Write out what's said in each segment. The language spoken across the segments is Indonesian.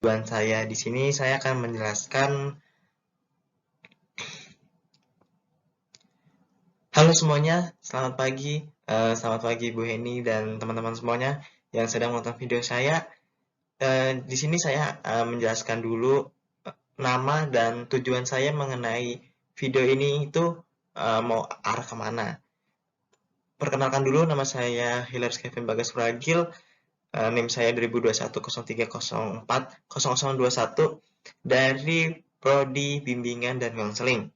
Tujuan saya di sini saya akan menjelaskan. Halo semuanya, selamat pagi. Selamat pagi Bu Heni dan teman-teman semuanya yang sedang menonton video saya. Di sini saya menjelaskan dulu nama dan tujuan saya mengenai video ini itu mau arah kemana. Perkenalkan dulu, nama saya Hilars Kevin Bagas Suragil. NIM saya 202103040021 dari Prodi Bimbingan dan Konseling.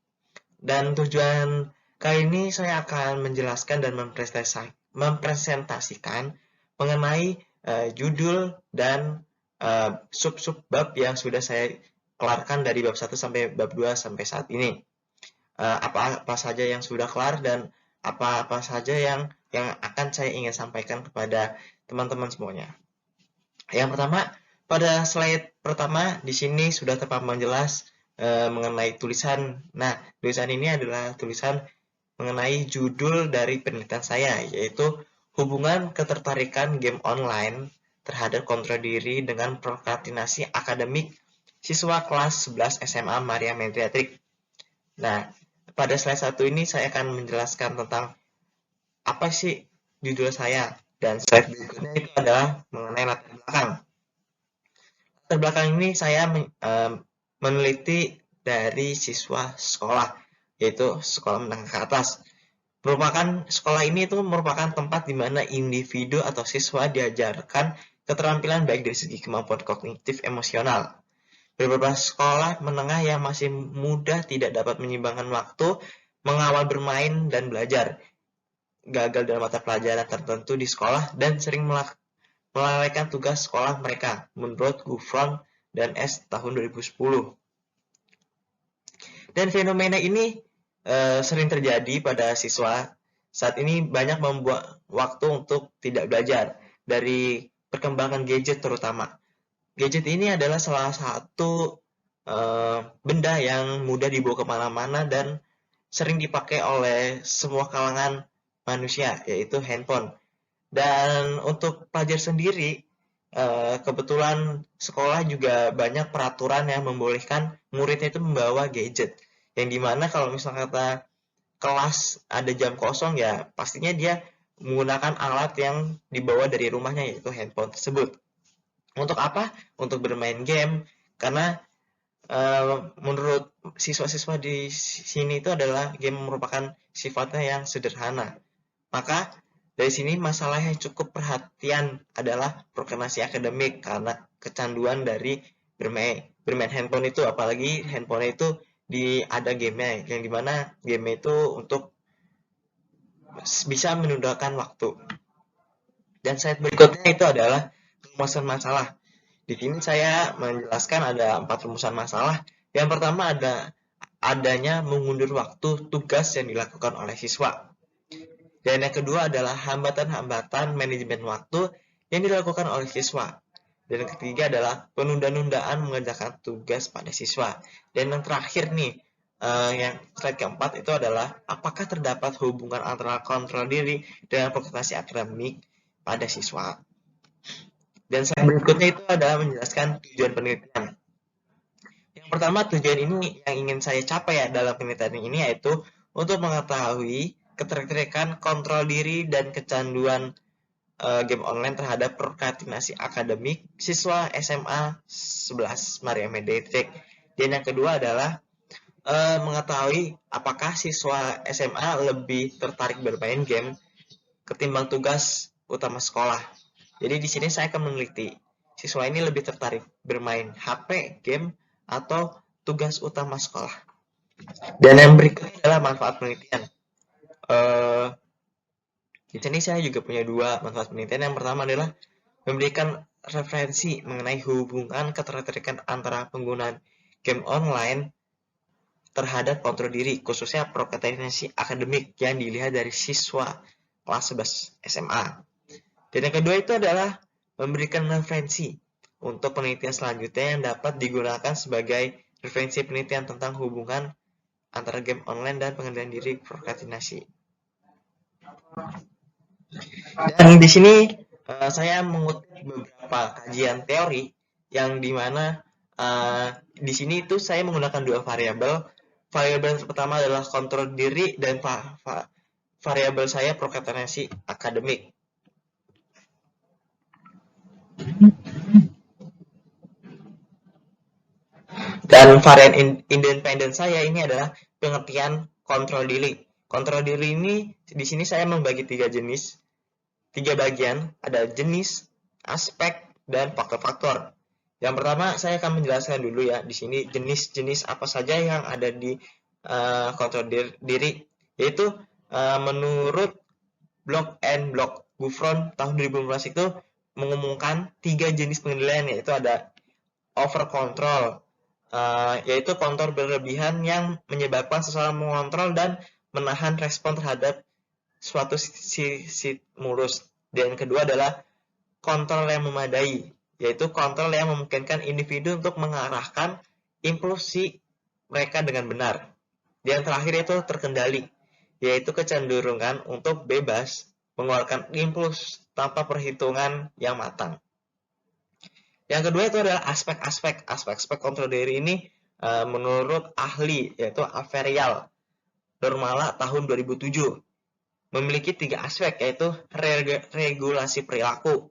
Dan tujuan kali ini saya akan menjelaskan dan mempresentasikan mengenai judul dan sub-sub bab yang sudah saya kelarkan dari bab 1 sampai bab 2 sampai saat ini. Apa-apa saja yang sudah kelar dan apa-apa saja yang akan saya ingin sampaikan kepada teman-teman semuanya. Yang pertama, pada slide pertama di sini sudah terpampang jelas mengenai tulisan. Nah, tulisan ini adalah tulisan mengenai judul dari penelitian saya, yaitu hubungan ketertarikan game online terhadap kontrol diri dengan prokrastinasi akademik siswa kelas 11 SMA Maria Medriatrik. Nah, pada slide 1 ini saya akan menjelaskan tentang apa sih judul saya, dan slide berikutnya itu adalah mengenai latar belakang. Latar belakang ini saya meneliti dari siswa sekolah, yaitu sekolah menengah ke atas. Sekolah ini itu merupakan tempat di mana individu atau siswa diajarkan keterampilan baik dari segi kemampuan kognitif emosional. Beberapa sekolah menengah yang masih muda tidak dapat menyeimbangkan waktu, mengawal bermain dan belajar, gagal dalam mata pelajaran tertentu di sekolah, dan sering melalaikan tugas sekolah mereka, menurut Gufron dan S tahun 2010. Dan fenomena ini sering terjadi pada siswa saat ini banyak membuat waktu untuk tidak belajar dari perkembangan gadget terutama. Gadget ini adalah salah satu benda yang mudah dibawa kemana-mana dan sering dipakai oleh semua kalangan manusia, yaitu handphone. Dan untuk pelajar sendiri, kebetulan sekolah juga banyak peraturan yang membolehkan muridnya itu membawa gadget. Yang dimana kalau misalnya kata kelas ada jam kosong, ya pastinya dia menggunakan alat yang dibawa dari rumahnya, yaitu handphone tersebut. Untuk apa? Untuk bermain game. Karena menurut siswa-siswa di sini itu adalah game merupakan sifatnya yang sederhana. Maka dari sini masalah yang cukup perhatian adalah prokrastinasi akademik karena kecanduan dari bermain handphone itu, apalagi handphone itu ada gamenya, yang dimana game itu untuk bisa menundakan waktu. Dan slide berikutnya itu adalah rumusan masalah. Di sini saya menjelaskan ada 4 rumusan masalah. Yang pertama adanya mengundur waktu tugas yang dilakukan oleh siswa. Dan yang kedua adalah hambatan-hambatan manajemen waktu yang dilakukan oleh siswa. Dan yang ketiga adalah penunda-nundaan mengerjakan tugas pada siswa. Dan yang terakhir nih, yang slide keempat itu adalah apakah terdapat hubungan antara kontrol diri dengan prestasi akademik pada siswa. Dan slide berikutnya itu adalah menjelaskan tujuan penelitian. Yang pertama, tujuan ini yang ingin saya capai ya dalam penelitian ini yaitu untuk mengetahui ketertarikan kontrol diri dan kecanduan game online terhadap prokrastinasi akademik siswa SMA 11 Maria Medriatrik. Dan yang kedua adalah mengetahui apakah siswa SMA lebih tertarik bermain game ketimbang tugas utama sekolah. Jadi di sini saya akan meneliti siswa ini lebih tertarik bermain HP, game, atau tugas utama sekolah. Dan yang berikutnya adalah manfaat penelitian. Di sini saya juga punya 2 manfaat penelitian. Yang pertama adalah memberikan referensi mengenai hubungan ketertarikan antara penggunaan game online terhadap kontrol diri, khususnya prokrastinasi akademik yang dilihat dari siswa kelas 11 SMA. Dan yang kedua itu adalah memberikan referensi untuk penelitian selanjutnya yang dapat digunakan sebagai referensi penelitian tentang hubungan antara game online dan pengendalian diri prokrastinasi. Dan di sini saya mengutip beberapa kajian teori yang dimana di sini itu saya menggunakan dua variabel. Variabel yang pertama adalah kontrol diri dan variabel saya prokrastinasi akademik. Dan varian independen saya ini adalah pengertian kontrol diri. Kontrol diri ini di sini saya membagi tiga bagian, ada jenis, aspek, dan faktor-faktor. Yang pertama saya akan menjelaskan dulu ya di sini jenis-jenis apa saja yang ada di kontrol diri, yaitu menurut Block and Block Gufron tahun 2015 itu mengumumkan 3 jenis pengendalian, yaitu ada over control, yaitu kontrol berlebihan yang menyebabkan seseorang mengontrol dan menahan respon terhadap suatu stimulus. Dan kedua adalah kontrol yang memadai, yaitu kontrol yang memungkinkan individu untuk mengarahkan impulsi mereka dengan benar. Dan yang terakhir itu terkendali, yaitu kecenderungan untuk bebas mengeluarkan impuls tanpa perhitungan yang matang. Yang kedua itu adalah aspek kontrol diri ini menurut ahli, yaitu Averial Normala tahun 2007, memiliki 3 aspek, yaitu regulasi perilaku,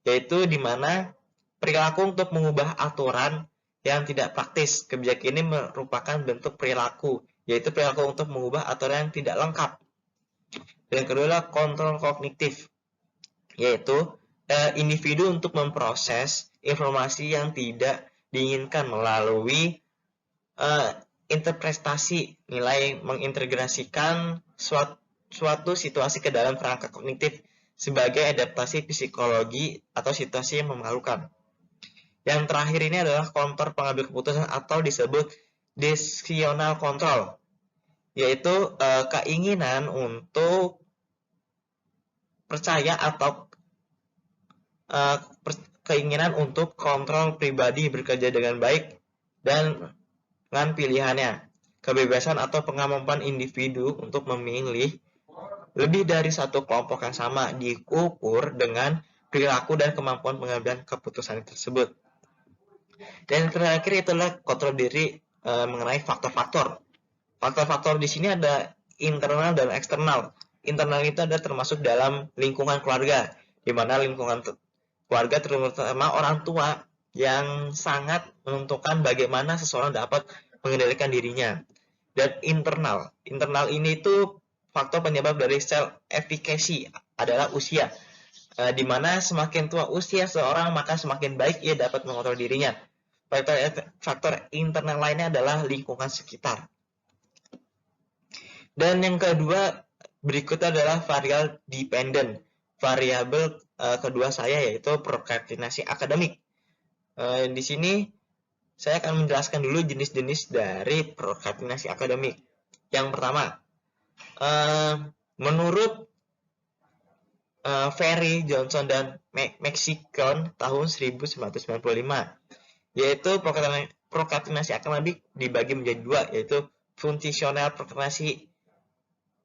yaitu di mana perilaku untuk mengubah aturan yang tidak praktis. Kebijakan ini merupakan bentuk perilaku, yaitu perilaku untuk mengubah aturan yang tidak lengkap. Dan yang kedua adalah kontrol kognitif, yaitu individu untuk memproses informasi yang tidak diinginkan melalui interpretasi nilai, mengintegrasikan suatu situasi ke dalam kerangka kognitif sebagai adaptasi psikologi atau situasi yang memalukan. Yang terakhir ini adalah kontrol pengambil keputusan atau disebut decisional control, yaitu keinginan untuk percaya atau keinginan untuk kontrol pribadi bekerja dengan baik dan dengan pilihannya. Kebebasan atau kemampuan individu untuk memilih lebih dari satu kelompok yang sama diukur dengan perilaku dan kemampuan pengambilan keputusan tersebut. Dan yang terakhir itulah kontrol diri mengenai faktor-faktor. Faktor-faktor di sini ada internal dan eksternal. Internal itu ada termasuk dalam lingkungan keluarga, di mana lingkungan keluarga terutama orang tua yang sangat menentukan bagaimana seseorang dapat mengendalikan dirinya. Dan internal ini itu faktor penyebab dari self efficacy adalah usia, di mana semakin tua usia seorang maka semakin baik ia dapat mengontrol dirinya. Faktor internal lainnya adalah lingkungan sekitar. Dan yang kedua berikutnya adalah variabel dependent. Variabel kedua saya yaitu prokrastinasi akademik. Di sini saya akan menjelaskan dulu jenis-jenis dari prokrastinasi akademik. Yang pertama, menurut Ferry, Johnson, dan Mexicon tahun 1995, yaitu prokrastinasi akademik dibagi menjadi dua, yaitu fungsional prokrastinasi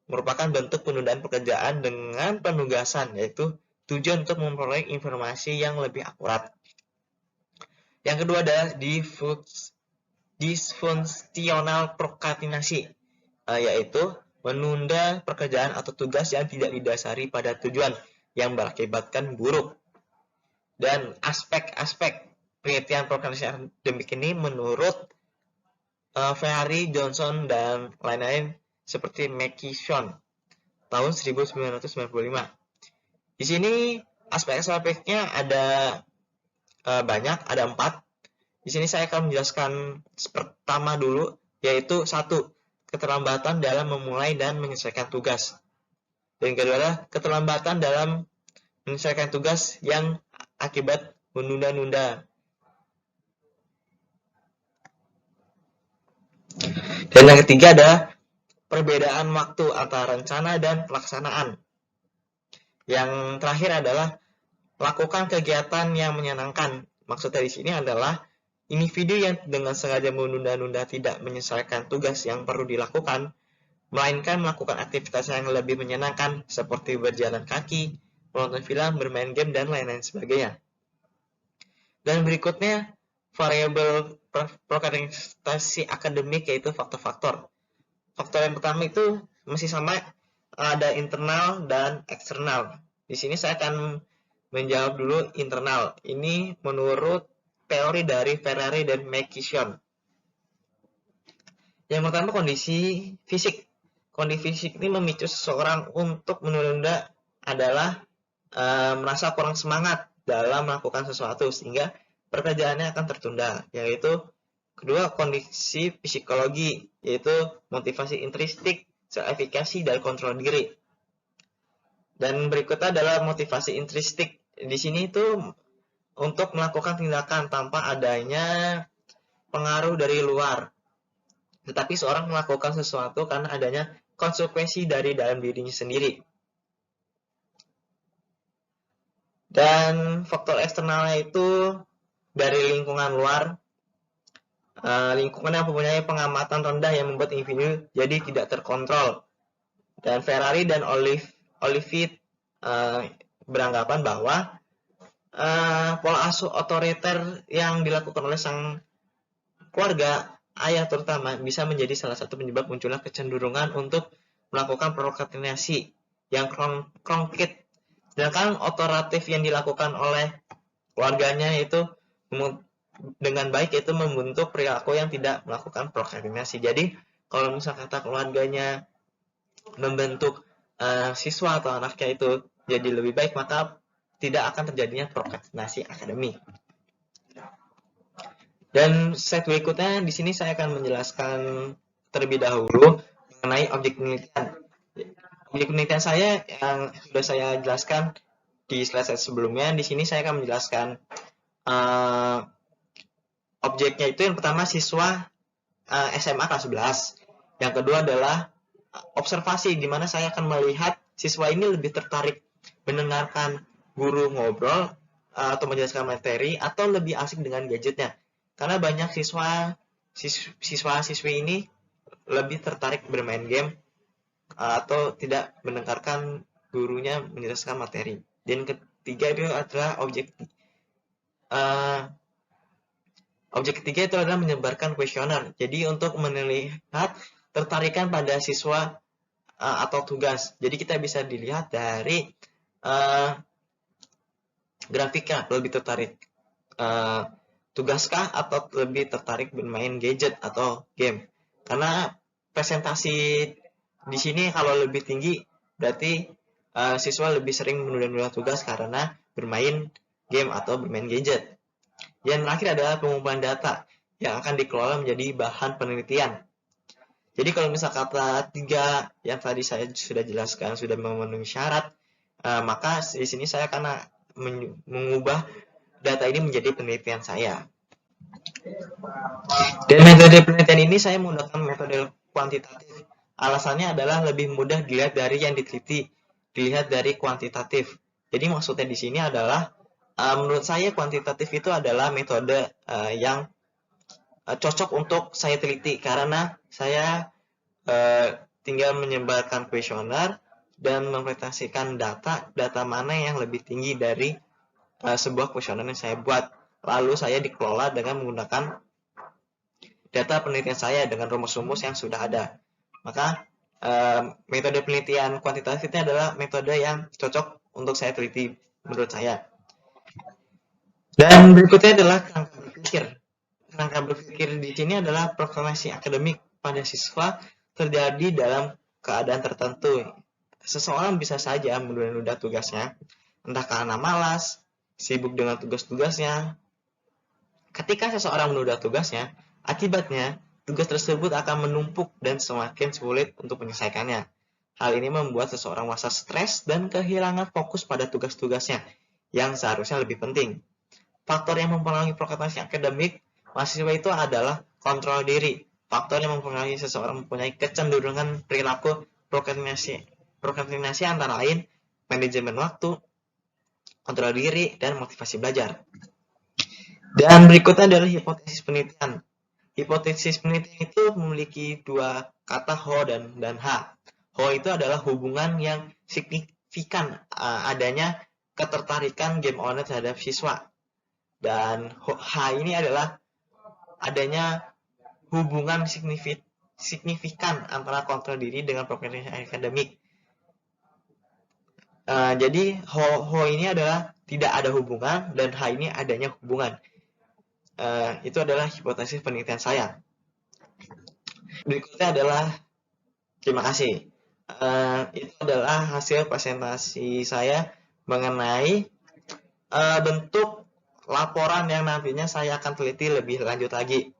merupakan bentuk penundaan pekerjaan dengan penugasan, yaitu tujuan untuk memperoleh informasi yang lebih akurat. Yang kedua adalah disfungsional prokrastinasi, yaitu menunda pekerjaan atau tugas yang tidak didasari pada tujuan yang berakibatkan buruk. Dan aspek-aspek penelitian prokrastinasi akademik ini menurut Ferry, Johnson, dan lain-lain seperti Mckison tahun 1995. Di sini aspek-aspeknya ada banyak, ada 4. Di sini saya akan menjelaskan pertama dulu, yaitu 1, keterlambatan dalam memulai dan menyelesaikan tugas. Dan kedua adalah keterlambatan dalam menyelesaikan tugas yang akibat menunda-nunda. Dan yang ketiga adalah perbedaan waktu antara rencana dan pelaksanaan. Yang terakhir adalah lakukan kegiatan yang menyenangkan. Maksudnya di sini adalah individu yang dengan sengaja menunda-nunda tidak menyelesaikan tugas yang perlu dilakukan, melainkan melakukan aktivitas yang lebih menyenangkan seperti berjalan kaki, menonton film, bermain game, dan lain-lain sebagainya. Dan berikutnya variabel prokrastinasi akademik, yaitu faktor-faktor. Faktor yang pertama itu masih sama, ada internal dan eksternal. Di sini saya akan menjawab dulu internal. Ini menurut teori dari Ferrari dan McKeown. Yang pertama, kondisi fisik. Kondisi fisik ini memicu seseorang untuk menunda adalah merasa kurang semangat dalam melakukan sesuatu sehingga pekerjaannya akan tertunda. Yaitu kedua, kondisi psikologi, yaitu motivasi intrinsik, self-efikasi, dan kontrol diri. Dan berikutnya adalah motivasi intrinsik. Di sini itu untuk melakukan tindakan tanpa adanya pengaruh dari luar. Tetapi seorang melakukan sesuatu karena adanya konsekuensi dari dalam dirinya sendiri. Dan faktor eksternalnya itu dari lingkungan luar. Lingkungan yang mempunyai pengamatan rendah yang membuat individu jadi tidak terkontrol. Dan Ferrari dan Olivier beranggapan bahwa pola asuh otoriter yang dilakukan oleh sang keluarga, ayah terutama, bisa menjadi salah satu penyebab munculnya kecenderungan untuk melakukan prokrastinasi yang konkret. Sedangkan otoratif yang dilakukan oleh keluarganya itu dengan baik, itu membentuk perilaku yang tidak melakukan prokrastinasi. Jadi kalau misal kata keluarganya membentuk siswa atau anaknya itu jadi lebih baik, maka tidak akan terjadinya prokrastinasi akademik. Dan slide berikutnya, di sini saya akan menjelaskan terlebih dahulu mengenai objek penelitian. Objek penelitian saya yang sudah saya jelaskan di slide sebelumnya. Di sini saya akan menjelaskan objeknya itu yang pertama siswa SMA kelas 11. Yang kedua adalah observasi, di mana saya akan melihat siswa ini lebih tertarik mendengarkan guru ngobrol atau menjelaskan materi atau lebih asik dengan gadgetnya. Karena banyak siswa-siswi ini lebih tertarik bermain game atau tidak mendengarkan gurunya menjelaskan materi. Dan ketiga itu adalah objek ketiga itu adalah menyebarkan kuesioner. Jadi untuk melihat tertarikan pada siswa atau tugas. Jadi kita bisa dilihat dari grafiknya, lebih tertarik tugaskah atau lebih tertarik bermain gadget atau game. Karena presentasi di sini kalau lebih tinggi berarti siswa lebih sering menunda-nunda tugas karena bermain game atau bermain gadget. Yang terakhir adalah pengumpulan data yang akan dikelola menjadi bahan penelitian. Jadi kalau misal kata 3 yang tadi saya sudah jelaskan sudah memenuhi syarat, maka di sini saya akan mengubah data ini menjadi penelitian saya. Dan metode penelitian ini saya menggunakan metode kuantitatif. Alasannya adalah lebih mudah dilihat dari yang diteliti, dilihat dari kuantitatif. Jadi maksudnya di sini adalah menurut saya kuantitatif itu adalah metode yang cocok untuk saya teliti karena saya tinggal menyebarkan kuesioner dan mempresentasikan data mana yang lebih tinggi dari sebuah kuesioner yang saya buat. Lalu saya dikelola dengan menggunakan data penelitian saya dengan rumus-rumus yang sudah ada. Maka metode penelitian kuantitatif ini adalah metode yang cocok untuk saya teliti menurut saya. Dan berikutnya adalah kerangka berpikir. Kerangka berpikir di sini adalah prokrastinasi akademik pada siswa terjadi dalam keadaan tertentu. Seseorang bisa saja menunda-nunda tugasnya, entah karena malas, sibuk dengan tugas-tugasnya. Ketika seseorang menunda tugasnya, akibatnya tugas tersebut akan menumpuk dan semakin sulit untuk menyelesaikannya. Hal ini membuat seseorang merasa stres dan kehilangan fokus pada tugas-tugasnya yang seharusnya lebih penting. Faktor yang mempengaruhi prokrastinasi akademik mahasiswa itu adalah kontrol diri. Faktor yang mempengaruhi seseorang mempunyai kecenderungan perilaku prokrastinasi antara lain manajemen waktu, kontrol diri, dan motivasi belajar. Dan berikutnya adalah hipotesis penelitian. Hipotesis penelitian itu memiliki dua kata ho dan ha. Ho itu adalah hubungan yang signifikan adanya ketertarikan game owner terhadap siswa. Dan H ini adalah adanya hubungan signifikan antara kontrol diri dengan progres akademik. Jadi Ho ini adalah tidak ada hubungan dan H ini adanya hubungan. Itu adalah hipotesis penelitian saya. Berikutnya adalah terima kasih. Itu adalah hasil presentasi saya mengenai bentuk laporan yang nantinya saya akan teliti lebih lanjut lagi.